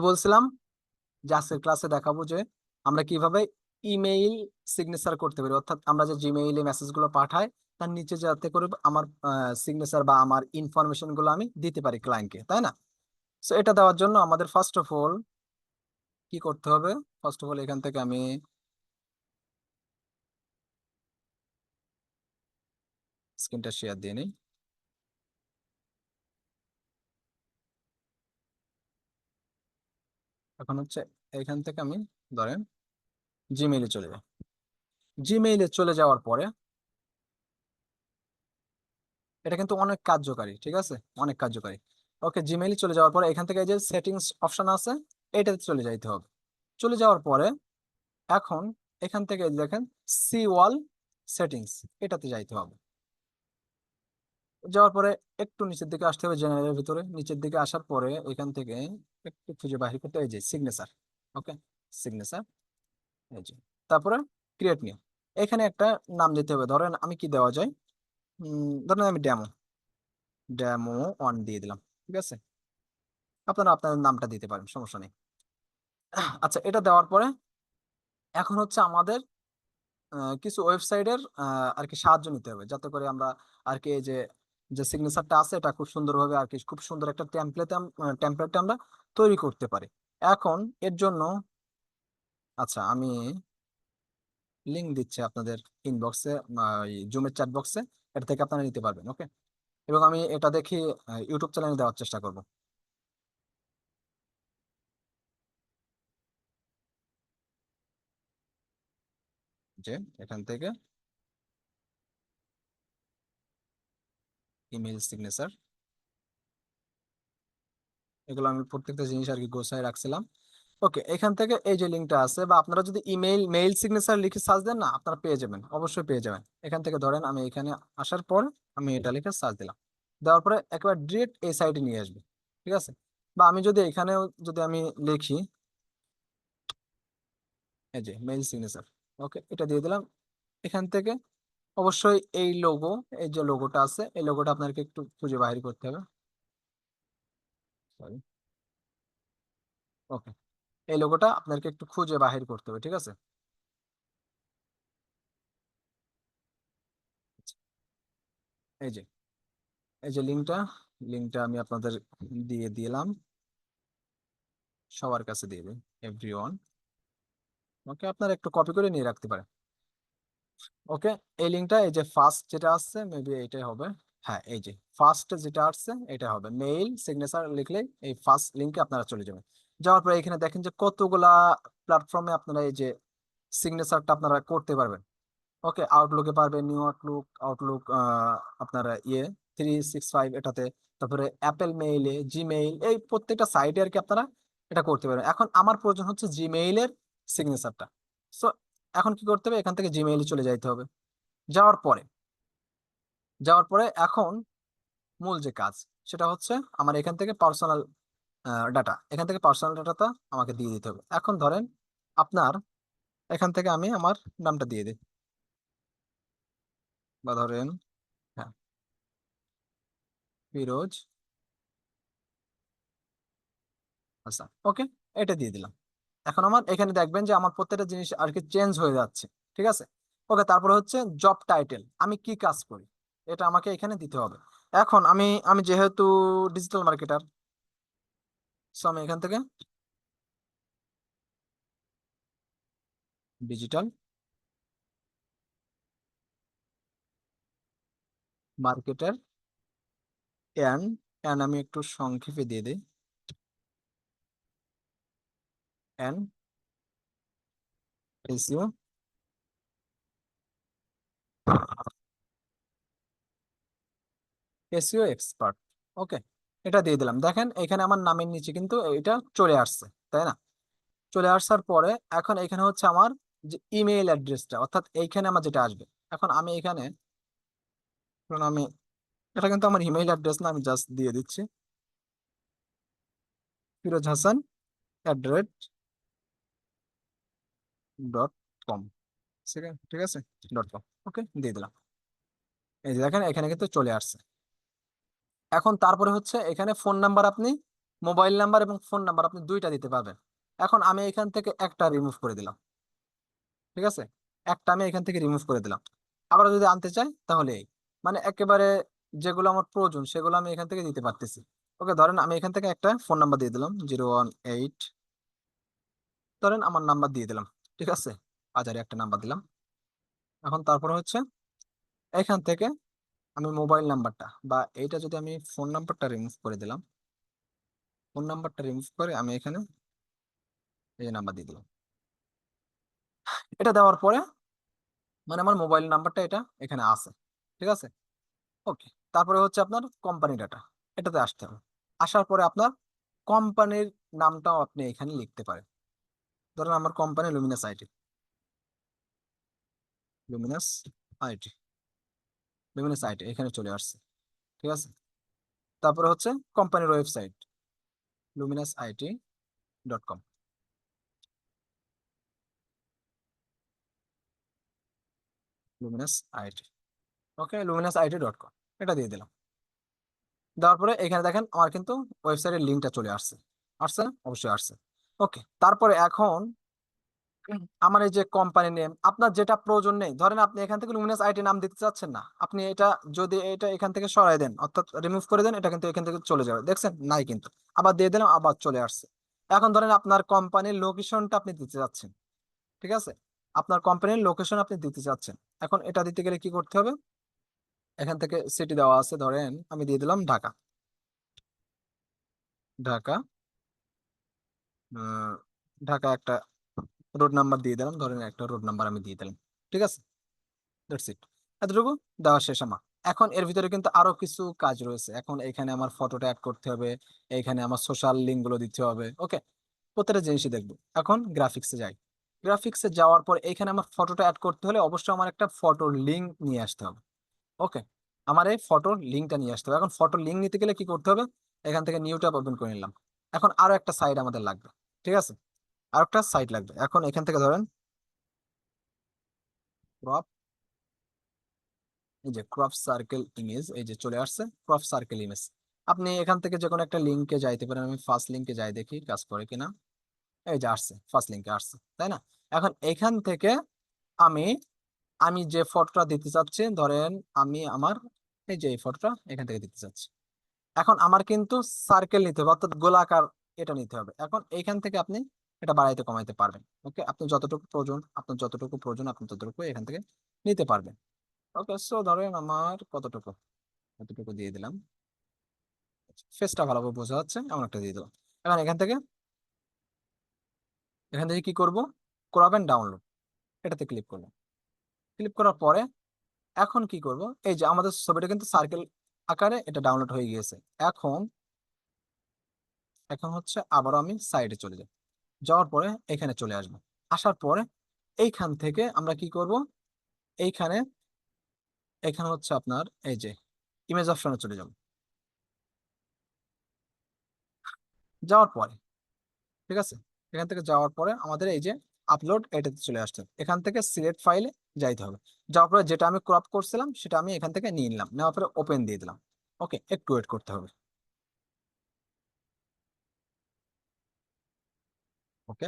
বলছিলাম যে আজকের ক্লাসে দেখাবো যে আমরা কিভাবে ইমেইল সিগনেচার করতে পারি, অর্থাৎ আমরা যে জিমেইলে মেসেজ গুলো পাঠাই তার নিচে যাতে করে আমার সিগনেচার বা আমার ইনফরমেশন গুলো আমি দিতে পারি ক্লায়েন্টকে, তাই না? সো এটা দেওয়ার জন্য আমাদের ফার্স্ট অফ অল কি করতে হবে? ফার্স্ট অফ অল এখান থেকে আমি স্ক্রিনটা শেয়ার দিয়ে নিই। এখন হচ্ছে এখান থেকে আমি ধরেন জিমেইলে চলে যাই। জিমেইলে চলে যাওয়ার পরে এটা কিন্তু অনেক কার্যকারী, ঠিক আছে, অনেক কার্যকারী। ওকে, জিমেইলে চলে যাওয়ার পরে এখান থেকে এই যে সেটিংস অপশন আছে এটাতে চলে যাইতে হবে। চলে যাওয়ার পরে এখন এখান থেকে এই যে দেখেন সি ওয়াল সেটিংস, এটাতে যাইতে হবে। যাওয়ার পরে একটু নিচের দিকে আসতে হবে, জেনারেলের ভিতরে নিচের দিকে আসার পরে এখান থেকে একটু খুঁজে বাহির করতে এই যে সিগনেচার। ওকে, সিগনেচার, এই যে তারপরে ক্রিয়েট নিউ। এখানে একটা নাম দিতে হবে, ধরেন আমি কি দেওয়া যায়, ধরেন আমি ডেমো ডেমো ওয়ান দিয়ে দিলাম, ঠিক আছে। আপনারা আপনাদের নামটা দিতে পারেন, সমস্যা নেই। আচ্ছা, এটা দেওয়ার পরে এখন হচ্ছে আমাদের কিছু ওয়েবসাইটের আর কি সাহায্য নিতে হবে, যাতে করে আমরা আর কি এই যে যে সিগনেচারটা আছে এটা খুব সুন্দরভাবে আর কি খুব সুন্দর একটা টেমপ্লেট আমরা তৈরি করতে পারি। এখন এর জন্য আচ্ছা আমি লিংক দিচ্ছি আপনাদের ইনবক্সে, জুমের চ্যাট বক্সে, এটা থেকে আপনারা নিতে পারবেন। ওকে, এবং আমি এটা দেখি ইউটিউব চ্যানেলে দেওয়ার চেষ্টা করব। যে এখান থেকে ইমেল সিগনেচার, এগুলো আমি প্রত্যেকটা জিনিস আর কি গোছায় রাখছিলাম। ওকে, এখান থেকে এই যে লিঙ্কটা আছে, বা আপনারা যদি মেইল সিগনেচার লিখে সার্চ দেন না, আপনারা পেয়ে যাবেন, অবশ্যই পেয়ে যাবেন। এখান থেকে ধরেন আমি এখানে আসার পর আমি এটা লিখে সার্চ দিলাম, দেওয়ার পরে একেবারে ডিরেক্ট এই সাইটে নিয়ে আসবে, ঠিক আছে। বা আমি যদি এখানেও যদি আমি লিখি এই যে মেইল সিগনেচার, ওকে এটা দিয়ে দিলাম। এখান থেকে অবশ্যই এই লোগো, এই যে লোগোটা আছে এই লোগোটা আপনাকে একটু খুঁজে বাহির করতে হবে। সরি, ওকে, এই লোগোটা আপনাকে একটু খুঁজে বাহির করতে হবে, ঠিক আছে। এই যে এই যে লিঙ্কটা আমি আপনাদের দিয়ে দিলাম, সবার কাছে দিয়ে দিন, এভরিওয়ান। ওকে, আপনারা একটু কপি করে নিয়ে রাখতে পারেন। ওকে, এই লিঙ্কটা এই যে ফার্স্ট যেটা আসছে মেবি এইটাই হবে। হ্যাঁ, এই যে ফার্স্ট যেটা আসছে এটা হবে, মেইল সিগনেচার লিখলেই এই ফার্স্ট লিঙ্কে আপনারা চলে যাবেন। যাওয়ার পরে এখানে দেখেন যে কতগুলা প্ল্যাটফর্মে আপনারা এই যে সিগনেচারটা আপনারা করতে পারবেন। ওকে, আউটলুকে পারবেন, নিউ আউটলুক, আউটলুক আপনারা 365 এটাতে, তারপরে অ্যাপেল মেইলে, জিমেইল, এই প্রত্যেকটা সাইটে আর কি আপনারা এটা করতে পারবেন। এখন আমার প্রয়োজন হচ্ছে জিমেইলের সিগনেচারটা। সো এখন কি করতে হবে, এখান থেকে জিমেইলে চলে যাইতে হবে। যাওয়ার পরে এখন মূল যে কাজ সেটা হচ্ছে আমার এখান থেকে পার্সোনাল ডাটা, এখান থেকে পার্সোনাল ডাটাটা আমাকে দিয়ে দিতে হবে। এখন ধরেন আপনার এখান থেকে আমি আমার নামটা দিয়ে দিই, বা ধরেন হ্যাঁ ফিরোজ আচ্ছা, ওকে, এটা দিয়ে দিলাম। এখন আমার এখানে দেখবেন যে আমার প্রত্যেকটা জিনিস আর কি চেঞ্জ হয়ে যাচ্ছে, ঠিক আছে। ওকে, তারপরে হচ্ছে জব টাইটেল, আমি কি কাজ করি এটা আমাকে এখানে দিতে হবে। এখন আমি আমি যেহেতু ডিজিটাল মার্কেটার, সো আমি এখান থেকে ডিজিটাল মার্কেটার এন্ড এন্ড আমি একটু সংক্ষেপে দিয়ে দিই, এন্ড এসইও এসইও এক্সপার্ট। ওকে, এটা দিয়ে দিলাম। দেখেন এখানে আমার নামের নিচে কিন্তু এটা চলে আসছে, তাই না? চলে আসার পরে এখন এখানে হচ্ছে আমার যে ইমেইল অ্যাড্রেসটা, অর্থাৎ এইখানে আমার যেটা আসবে। এখন আমি এখানে ধরুন আমি এটা কিন্তু আমার ইমেইল অ্যাড্রেস না, আমি জাস্ট দিয়ে দিচ্ছি firozhasan@ডট কম, ঠিক আছে, ঠিক আছে, .com। ওকে, দিয়ে দিলাম। এই যে দেখেন এখানে কিন্তু চলে আসছে। এখন তারপরে হচ্ছে এখানে ফোন নাম্বার আপনি মোবাইল নাম্বার এবং ফোন নাম্বার আপনি দুইটা দিতে পারবেন। এখন আমি এখান থেকে একটা রিমুভ করে দিলাম, ঠিক আছে, একটা আমি এখান থেকে রিমুভ করে দিলাম। আবার যদি আনতে চাই তাহলে এই, মানে একেবারে যেগুলো আমার প্রয়োজন সেগুলো আমি এখান থেকে দিতে পারতেছি। ওকে, ধরেন আমি এখান থেকে একটা ফোন নাম্বার দিয়ে দিলাম 018, ধরেন আমার নাম্বার দিয়ে দিলাম, ঠিক আছে, হাজারে একটা নাম্বার দিলাম। এখন তারপরে হচ্ছে এখান থেকে আমি মোবাইল নাম্বারটা বা এইটা যদি আমি ফোন নাম্বারটা রিমুভ করে দিলাম, ফোন নাম্বারটা রিমুভ করে আমি এখানে এই নাম্বার দিয়ে দিলাম। এটা দেওয়ার পরে মানে আমার মোবাইল নাম্বারটা এটা এখানে আছে, ঠিক আছে। ওকে, তারপরে হচ্ছে আপনার কোম্পানি ডাটা, এটাতে আসতে হবে। আসার পরে আপনার কোম্পানির নামটাও আপনি এখানে লিখতে পারেন। ধরেন আমার company Luminous IT, Luminous IT, Luminous IT এখানে চলে আসছে, ঠিক আছে। তারপরে হচ্ছে কোম্পানির website luminousit.com, Luminous IT. Okay, luminousit.com, এটা দিয়ে দিলাম। দেওয়ার পরে এখানে দেখেন আমার কিন্তু ওয়েবসাইটের লিঙ্কটা চলে আসছে। আসছে না? অবশ্যই আসছে। ওকে, তারপরে এখন আমার এই যে কোম্পানি নেম আপনার যেটা প্রয়োজন নেই, ধরেন আপনি এখান থেকে লুমিনাস আইটি নাম দিতে চাচ্ছেন না, আপনি এটা যদি এটা এখান থেকে সরাই দেন অর্থাৎ রিমুভ করে দেন, এটা কিন্তু এখান থেকে চলে যাবে, দেখছেন নাই কিন্তু, আবার দিয়ে দিলাম আবার চলে আসছে। এখন ধরেন আপনার কোম্পানির লোকেশনটা আপনি দিতে চাচ্ছেন, ঠিক আছে, আপনার কোম্পানির লোকেশন আপনি দিতে চাচ্ছেন। এখন এটা দিতে গেলে কি করতে হবে, এখান থেকে সিটি দেওয়া আছে, ধরেন আমি দিয়ে দিলাম ঢাকা, ঢাকা, আহ, ঢাকা একটা রোড নাম্বার দিয়ে দিলাম, ধরেন একটা রোড নাম্বার আমি দিয়ে দিলাম, ঠিক আছে, দ্যাটস ইট, এতটুকু দেওয়া শেষ আমার। এখন এর ভিতরে কিন্তু আরো কিছু কাজ রয়েছে। এখন এখানে আমার ফটোটা অ্যাড করতে হবে, এখানে আমার সোশ্যাল লিঙ্ক গুলো দিতে হবে। ওকে, প্রত্যেকটা জিনিসই দেখবো। এখন গ্রাফিক্সে যাই, গ্রাফিক্সে যাওয়ার পর এখানে আমার ফটোটা অ্যাড করতে হলে অবশ্যই আমার একটা ফটোর লিঙ্ক নিয়ে আসতে হবে। ওকে, আমার এই ফটোর লিঙ্কটা নিয়ে আসতে হবে। এখন ফটোর লিঙ্ক নিতে গেলে কি করতে হবে, এখান থেকে নিউ ট্যাব ওপেন করে নিলাম। এখন আরো একটা সাইট আমাদের লাগবে, ঠিক আছে, আরো একটা সাইট লাগবে। এখন এখান থেকে ধরেন crop, এই যে ক্রপ সার্কেল ইমেজ, এই যে চলে আসছে ক্রপ সার্কেল ইমেজ। আপনি এখান থেকে যে কোনো একটা লিঙ্কে যাইতে পারেন, আমি ফার্স্ট লিঙ্কে যাই দেখি কাজ করে কিনা। এই যে আসছে, ফার্স্ট লিঙ্কে আসছে, তাই না। এখন এখান থেকে আমি আমি যে ফটোটা দিতে চাচ্ছি, ধরেন আমি আমার এই যে এই ফটোটা এখান থেকে দিতে চাচ্ছি। এখন আমার কিন্তু সার্কেল নিতে হবে, অর্থাৎ গোলাকার এটা নিতে হবে। এখন এইখান থেকে আপনি এটা বাড়াইতে কমাইতে পারবেন। ওকে, আপনি যতটুকু প্রয়োজন, আপনার যতটুকু প্রয়োজন আপনি ততটুকু এখান থেকে নিতে পারবেন। ওকে, সো ধরেন আমার কতটুকু, এতটুকু দিয়ে দিলাম, ফেসটা ভালোভাবে বোঝা যাচ্ছে এমন একটা দিয়ে দিলাম। এখন এখান থেকে কি করব, করাবেন ডাউনলোড, এটাতে ক্লিক করলাম। ক্লিক করার পরে এখন কি করব, এই যে আমাদের ছবিটা কিন্তু সার্কেল আকারে এটা ডাউনলোড হয়ে গিয়েছে। এখন এখন হচ্ছে আবারও আমি সাইডে চলে যাব, যাওয়ার পরে এখানে চলে আসবো। আসার পরে এইখান থেকে আমরা কি করব, এইখানে এখানে হচ্ছে আপনার এই যে ইমেজ অপশনে চলে যাব। যাওয়ার পরে, ঠিক আছে, এখান থেকে যাওয়ার পরে আমাদের এই যে আপলোড এটাতে চলে আসছে, এখান থেকে সিলেক্ট ফাইলে যাইতে হবে। যাওয়ার পরে যেটা আমি ক্রপ করছিলাম সেটা আমি এখান থেকে নিয়ে নিলাম, নেওয়ার পরে ওপেন দিয়ে দিলাম। ওকে, একটু ওয়েট করতে হবে। ওকে,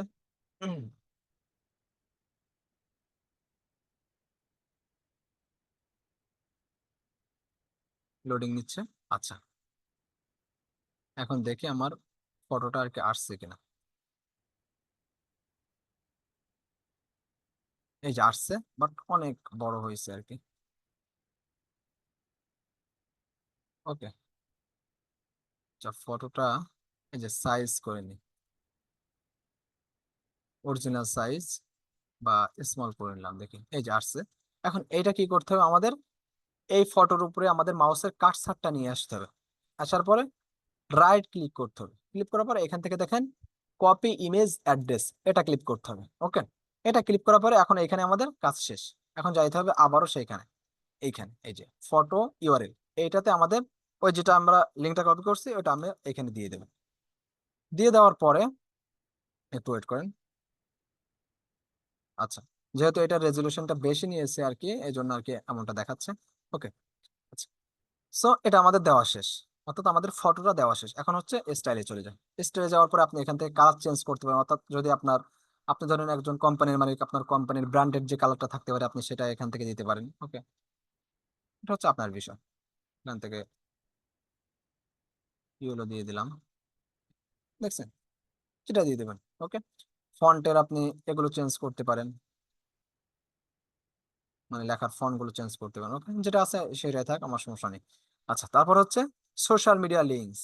লোডিং নিচ্ছে। আচ্ছা, এখন দেখি আমার ফটোটা আর কি আসছে কিনা। এই যে আসছে, বাট অনেক বড় হয়েছে আর কি। ওকে, আচ্ছা, ফটোটা এই যে সাইজ করে নি, অরিজিনাল সাইজ বা স্মল করে নিলাম, দেখি এই যে আসছে। এখন এইটা কি করতে হবে আমাদের, এই ফটোর উপরে আমাদের মাউসের কার্সারটা নিয়ে আসতে হবে। আসার পরে রাইট ক্লিক করতে হবে। ক্লিক করার পরে এখান থেকে দেখেন কপি ইমেজ অ্যাড্রেস, এটা ক্লিক করতে হবে। ওকে, এটা ক্লিক করার পরে এখন এখানে আমাদের কাজ শেষ। এখন যাইতে হবে আবারও সেইখানে, এইখানে এই যে ফটো ইউআরএল, এইটাতে আমাদের ওই যেটা আমরা লিঙ্কটা কপি করছি ওটা আমরা এখানে দিয়ে দেবো। দিয়ে দেওয়ার পরে একটু ওয়েট করেন। আচ্ছা, যেহেতু এটা রেজলিউশনটা বেশি নিয়েছে আর কি, এই জন্য আর কি এমনটা দেখাচ্ছে। ওকে, আচ্ছা, সো এটা আমাদের দেওয়া শেষ। অর্থাৎ আমাদের ফটোটা দেওয়া শেষ, এখন হচ্ছে স্টাইলে চলে যায়। স্টাইলে যাওয়ার পরে আপনি এখান থেকে কালার চেঞ্জ করতে পারেন, অর্থাৎ যদি আপনি ধরেন একজন কোম্পানির মালিক, আপনার কোম্পানির ব্র্যান্ডেড যে কালারটা থাকতে পারে আপনি সেটা এখান থেকে দিতে পারেন। ওকে, এটা হচ্ছে আপনার বিষয়। এখান থেকে ইয়েলো দিয়ে দিলাম, দেখছেন, সেটা দিয়ে দেবেন। ওকে, ফন্টের আপনি এগুলো চেঞ্জ করতে পারেন, মানে লেখার ফন্ট গুলো চেঞ্জ করতে পারেন। ওকে, যেটা আছে সেটাই থাক, আমার সমস্যা নেই। আচ্ছা, তারপর হচ্ছে সোশ্যাল মিডিয়া লিঙ্কস।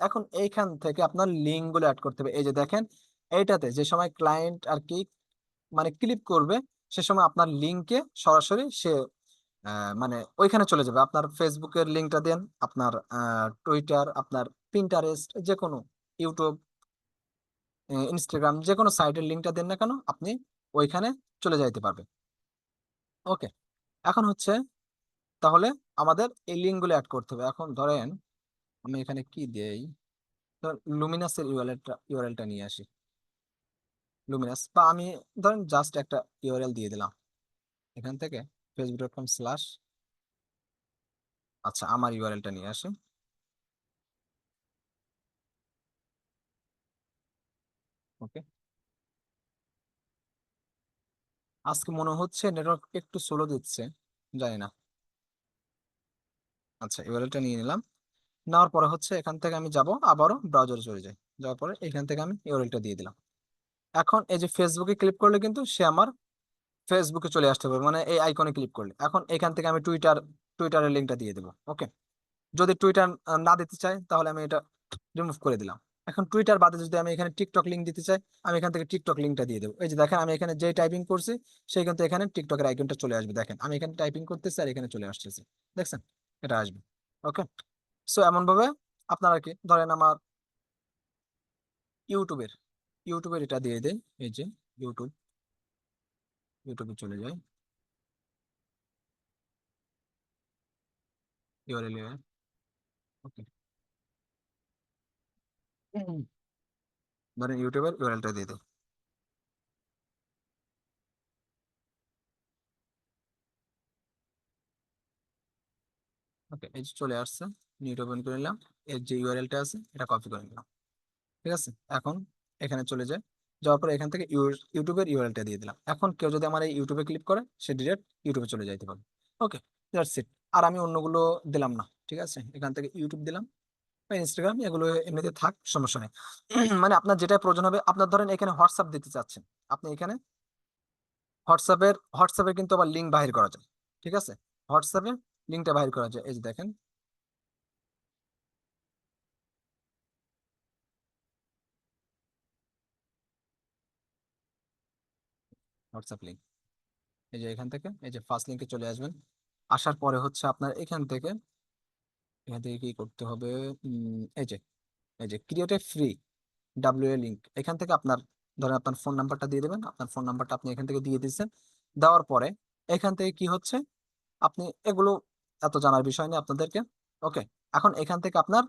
এখন এইখান থেকে আপনার লিঙ্ক গুলো অ্যাড করতে হবে। এই যে দেখেন, এইটাতে যে সময় ক্লায়েন্ট আর কি মানে ক্লিক করবে, সে সময় আপনার লিঙ্কে সরাসরি সে মানে ওইখানে চলে যাবে। আপনার ফেসবুকের লিঙ্কটা দেন, আপনার টুইটার, আপনার পিন্টারেস্ট, যে কোনো ইউটিউব, ইনস্টাগ্রাম, যে কোনো সাইটের লিঙ্কটা দেন না কেন, আপনি ওইখানে চলে যাইতে পারবেন। ওকে, এখন হচ্ছে তাহলে আমাদের এই লিঙ্কগুলো অ্যাড করতে হবে। এখন ধরেন আমি এখানে কি দেই, লুমিনাসের ইউআরএলটা নিয়ে আসি। লুমিনাস, বা আমি ধরেন জাস্ট একটা ইউআরএল দিয়ে দিলাম এখান থেকে, facebook.com/, আচ্ছা আমার ইউআরএলটা নিয়ে আসি। ওকে, আজকে মনে হচ্ছে নেটওয়ার্ক একটু স্লো দিচ্ছে, জানি না। আচ্ছা, ইউআরএলটা নিয়ে নিলাম। নেওয়ার পরে হচ্ছে এখান থেকে আমি যাব, আবারও ব্রাউজারে চলে যাই। যাওয়ার পরে এখান থেকে আমি ইউআরএলটা দিয়ে দিলাম। এখন এই যে ফেসবুকে ক্লিক করলে কিন্তু সে আমার ফেসবুকে চলে আসতে হবে, মানে এই আইকনে ক্লিক করলে। এখন এখান থেকে আমি টুইটারের লিঙ্কটা দিয়ে দেবো। ওকে, যদি টুইটার না দিতে চাই তাহলে আমি এটা রিমুভ করে দিলাম। এখন টুইটার বাদে যদি আমি এখানে টিকটক লিঙ্ক দিতে চাই, আমি এখান থেকে টিকটক লিঙ্কটা দিয়ে দেবো। এই যে দেখেন, আমি এখানে যে টাইপিং করছি সেই কিন্তু এখানে টিকটকের আইকনটা চলে আসবে। দেখেন আমি এখানে টাইপিং করতেছি আর এখানে চলে আসতেছে, দেখছেন, এটা আসবে। ওকে, সো এমন ভাবে আপনারা কি ধরেন আমার ইউটিউবের ইউটিউবের এটা দিয়ে দেয়। এই যে ইউটিউব, ইউটিউবে চলে যায়, ইউআরএল। ওকে, ধরেন ইউটিউবের ইউআরএলটা দিয়ে দেয়। ওকে, এই যে চলে আসছে, নিউট ওপেন করে নিলাম, এর যে ইউআরএলটা আছে এটা কপি করে নিলাম। ঠিক আছে, এখন এখানে চলে যায়। যাওয়ার পরে এখান থেকে ইউটিউবের ইউআরএলটা দিয়ে দিলাম। এখন কেউ যদি আমার এই ইউটিউবে ক্লিক করে সে ডিরেক্ট ইউটিউবে চলে যাইতে পারবে। ওকে, দ্যাটস ইট। আর আমি অন্যগুলো দিলাম না। ঠিক আছে, এখান থেকে ইউটিউব দিলাম বা ইনস্টাগ্রাম, এগুলো এমনিতে থাক, সমস্যা নেই। মানে আপনার যেটা প্রয়োজন হবে, আপনার ধরেন এখানে হোয়াটসঅ্যাপ দিতে চাচ্ছেন, আপনি এখানে হোয়াটসঅ্যাপে কিন্তু আবার লিঙ্ক বাহির করা যায়। ঠিক আছে, হোয়াটসঅ্যাপে লিঙ্কটা বাহির করা যায়। এই যে দেখেন, হোয়াটসঅ্যাপ লিঙ্ক, এই যে এখান থেকে এই যে ফার্স্ট লিঙ্কে চলে আসবেন। আসার পরে হচ্ছে আপনার এখান থেকে কি করতে হবে, এই যে create a free W A link, এখান থেকে আপনার ধরেন আপনার ফোন নাম্বারটা দিয়ে দেবেন। আপনার ফোন নাম্বারটা আপনি এখান থেকে দিয়ে দিচ্ছেন। দেওয়ার পরে এখান থেকে কি হচ্ছে, আপনি এগুলো এত জানার বিষয় নেই আপনাদেরকে। ওকে, এখন এখান থেকে আপনার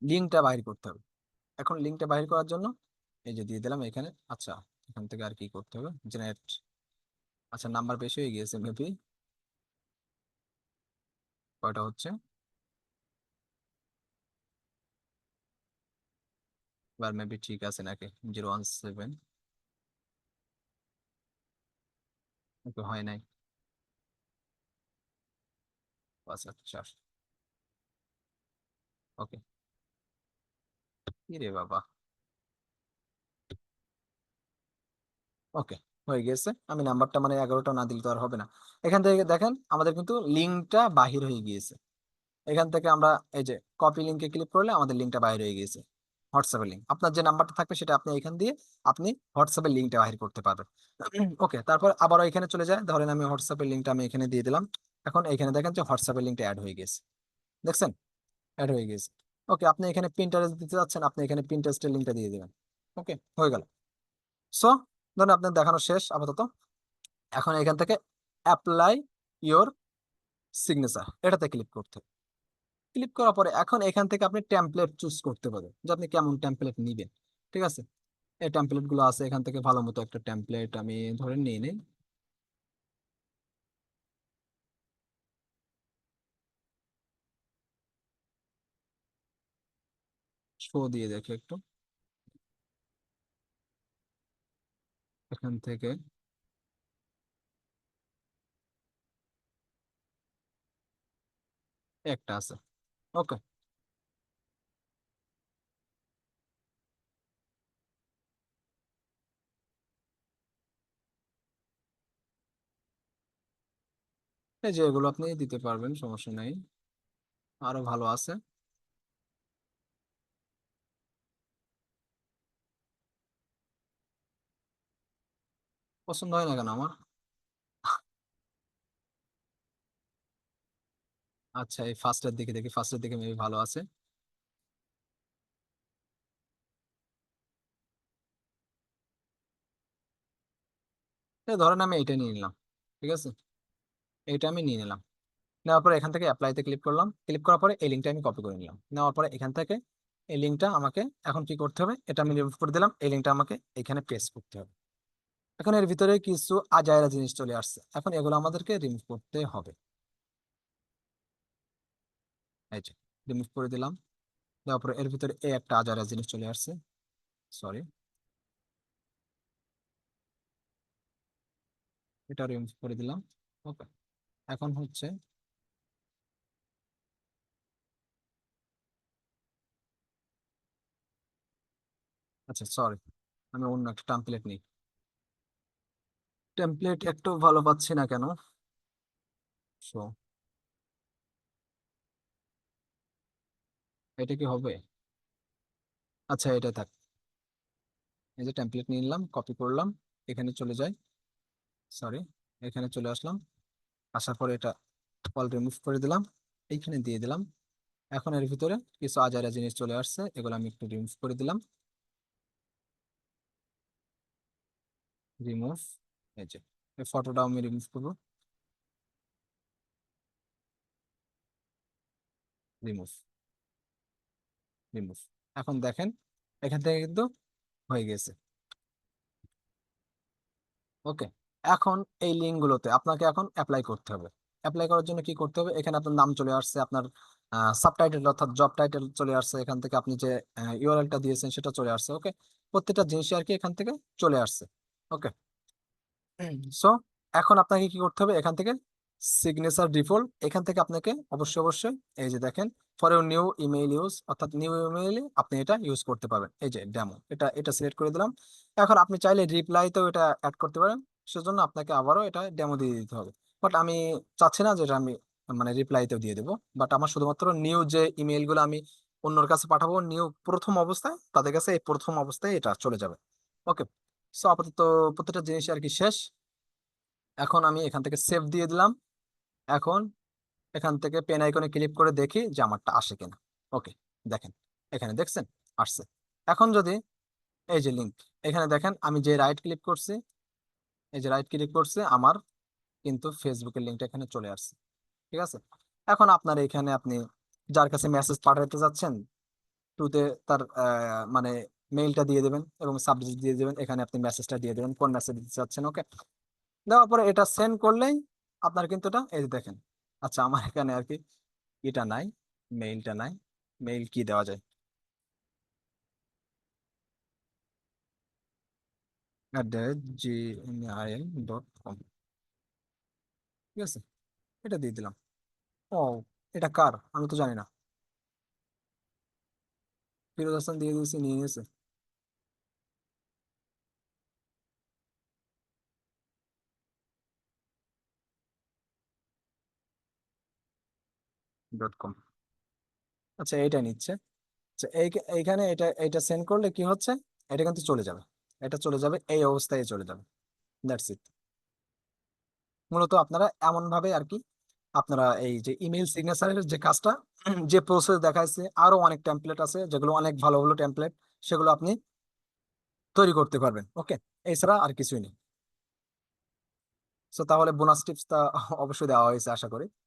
লিঙ্কটা বাইর করতে হবে। এখন লিঙ্কটা বাইর করার জন্য এই যে দিয়ে দিলাম এখানে। আচ্ছা, এখান থেকে আর কি করতে হবে, জেনারেট, আচ্ছা নাম্বার বেশি হয়ে গিয়েছে মেবি, কয়টা হচ্ছে, এবার মেবি ঠিক আছে নাকি, 017, তো হয় নাই, 5 4। ওকে, কি রে বাবা, ওকে, হয়ে গেছে। আমি নাম্বারটা মানে 11টা না দিলে তো আর হবে না। এখান থেকে দেখেন আমাদের কিন্তু লিঙ্কটা বাহির হয়ে গিয়েছে। এখান থেকে আমরা এই যে কপি লিঙ্কে ক্লিক করলে আমাদের লিঙ্কটা বাইরে হয়ে গিয়েছে। হোয়াটসঅ্যাপের লিঙ্ক, আপনার যে নাম্বারটা থাকবে সেটা আপনি এখান দিয়ে আপনি হোয়াটসঅ্যাপের লিঙ্কটা বাহির করতে পারবেন। ওকে, তারপর আবারও এখানে চলে যায়। ধরেন আমি হোয়াটসঅ্যাপের লিঙ্কটা আমি এখানে দিয়ে দিলাম। এখন এখানে দেখেন যে হোয়াটসঅ্যাপের লিঙ্কটা অ্যাড হয়ে গেছে, দেখছেন, অ্যাড হয়ে গেছে। ওকে, আপনি এখানে প্রিন্টারেস্ট দিতে যাচ্ছেন, আপনি এখানে প্রিন্টারেস্টের লিঙ্কটা দিয়ে দিবেন। ওকে, হয়ে গেল। সো ধরুন আপনার দেখানো শেষ আপাতত। এখন এখান থেকে অ্যাপ্লাই ইওর সিগনেচার, এটাতে ক্লিক করতে হবে। ক্লিক করার পরে এখন এখান থেকে আপনি টেমপ্লেট চুজ করতে পারবেন যে আপনি কেমন টেমপ্লেট নিবেন। ঠিক আছে, এই টেমপ্লেট গুলো আছে এখান থেকে, ভালো মতো একটা টেমপ্লেট আমি ধরে নিয়ে নিই। শো দিয়ে দেখি একটু, এখান থেকে একটা আছে। ওকে, এই যে এগুলো আপনি দিতে পারবেন, সমস্যা নেই। আরো ভালো আছে। পছন্দ হয় না কেন আমার? আচ্ছা, এই ফার্স্টের দিকে দেখি, ফার্স্টের দিকে মেবি ভালো আছে। এই ধরেন আমি এটা নিয়ে নিলাম, ঠিক আছে, এটা আমি নিয়ে নিলাম। নেওয়ার পরে এখান থেকে অ্যাপ্লাইতে ক্লিক করলাম, ক্লিক করার পরে এই লিঙ্কটা আমি কপি করে নিলাম। নেওয়ার পরে এখান থেকে এই লিঙ্কটা আমাকে এখন কি করতে হবে, এটা আমি রিমুভ করে দিলাম, এই লিঙ্কটা আমাকে এখানে পেস্ট করতে হবে। এখন এর ভিতরে কিছু আজাইরা জিনিস চলে আসছে, এখন এগুলো আমাদেরকে রিমুভ করতে হবে। এই যে রিমুভ করে দিলাম। দেওয়ার পরে এর ভিতরে এই একটা আজাইরা জিনিস চলে আসছে, সরি, এটা রিমুভ করে দিলাম। ওকে, এখন হচ্ছে, আচ্ছা সরি, আমি অন্য একটা টেমপ্লেট নিই। টেমপ্লেট একটু ভালো পাচ্ছি না কেন। সো এটা কি হবে? আচ্ছা এটা থাক। এই যে টেমপ্লেট নিয়ে নিলাম, কপি করলাম, এখানে চলে যাই, সরি, এখানে চলে আসলাম। আসার পরে এটা অল রিমুভ করে দিলাম, এইখানে দিয়ে দিলাম। এখন এর ভিতরে কিছু আজারা জিনিস চলে আসছে, এগুলো আমি একটু রিমুভ করে দিলাম। রিমুভ, এই যে এই ফটোটাও আমি রিমুভ করবো, রিমুভ, রিমুভ। এখন দেখেন এখান থেকে কিন্তু হয়ে গেছে। ওকে, এখন এই লিঙ্ক গুলোতে আপনাকে এখন অ্যাপ্লাই করতে হবে। অ্যাপ্লাই করার জন্য কি করতে হবে, এখানে আপনার নাম চলে আসছে, আপনার সাবটাইটেল অর্থাৎ জব টাইটেল চলে আসছে, এখান থেকে আপনি যে ইউআরএলটা দিয়েছেন সেটা চলে আসছে। ওকে, প্রত্যেকটা জিনিসই আর কি এখান থেকে চলে আসছে। ওকে, সো এখন আপনাকে কি করতে হবে, এখান থেকে সিগনেচার ডিফল্ট, এখান থেকে আপনাকে অবশ্যই অবশ্যই এই যে দেখেন, for your new email use, অর্থাৎ নিউ ইমেইলে আপনি এটা ইউজ করতে পারবেন। এই যে ডেমো, এটা এটা সিলেক্ট করে দিলাম। এখন আপনি চাইলে রিপ্লাইতেও এটা অ্যাড করতে পারেন, সেজন্য আপনাকে আবারও এটা ডেমো দিয়ে দিতে হবে। বাট আমি চাচ্ছি না যেটা আমি মানে রিপ্লাইতেও দিয়ে দেবো, বাট আমার শুধুমাত্র নিউ যে ইমেইল গুলো আমি অন্যর কাছে পাঠাবো, নিউ প্রথম অবস্থায় তাদের কাছে এই প্রথম অবস্থায় এটা চলে যাবে। ওকে, সো আপাতত প্রত্যেকটা জিনিস আর কি শেষ। এখন আমি এখান থেকে সেভ দিয়ে দিলাম। এখন এখান থেকে পেন আইকনে ক্লিক করে দেখি যে আমারটা আসে কিনা। ওকে, দেখেন এখানে দেখছেন আসছে। এখন যদি এই যে লিংক, এখানে দেখেন আমি যে রাইট ক্লিক করছি, এই যে রাইট ক্লিক করছে, আমার কিন্তু ফেসবুকের লিঙ্কটা এখানে চলে আসছে। ঠিক আছে, এখন আপনার এখানে আপনি যার কাছে মেসেজ পাঠাতে যাচ্ছেন, টুতে তার মানে মেইলটা দিয়ে দেবেন এবং সাবজেক্ট দিয়ে দেবেন, এখানে আপনি মেসেজটা দিয়ে দেবেন কোন মেসেজ দিতে চাচ্ছেন। ওকে, দেওয়ার পরে এটা সেন্ড করলেই আপনার কিন্তু এটা এই যে দেখেন। আচ্ছা, আমার এখানে আর কি এটা নাই, মেইলটা নাই। মেইল কি দেওয়া যায়? @gmail.com, ঠিক আছে, এটা দিয়ে দিলাম। ও, এটা কার আমি তো জানি না। ফিরোজ হাসান দিয়ে দিয়েছি, নিয়ে নিয়েছে। .com, আচ্ছা এটা নিচ্ছে। আচ্ছা এইখানে এটা এটা সেন্ড করলে কি হচ্ছে, এটা কিন্তু চলে যাবে, এটা চলে যাবে, এই অবস্থায় চলে যাবে। That's it. মূলত আপনারা এমন ভাবে আর কি আপনারা এই যে ইমেল সিগনেচারের যে কাজটা, যে প্রসেস দেখাচ্ছে, আরো অনেক টেমপ্লেট আছে যেগুলো অনেক ভালো ভালো টেমপ্লেট, সেগুলো আপনি তৈরি করতে পারবেন। ওকে, এছাড়া আর কিছুই নেই। তো তাহলে বোনাস টিপসটা অবশ্যই দেওয়া হয়েছে আশা করি।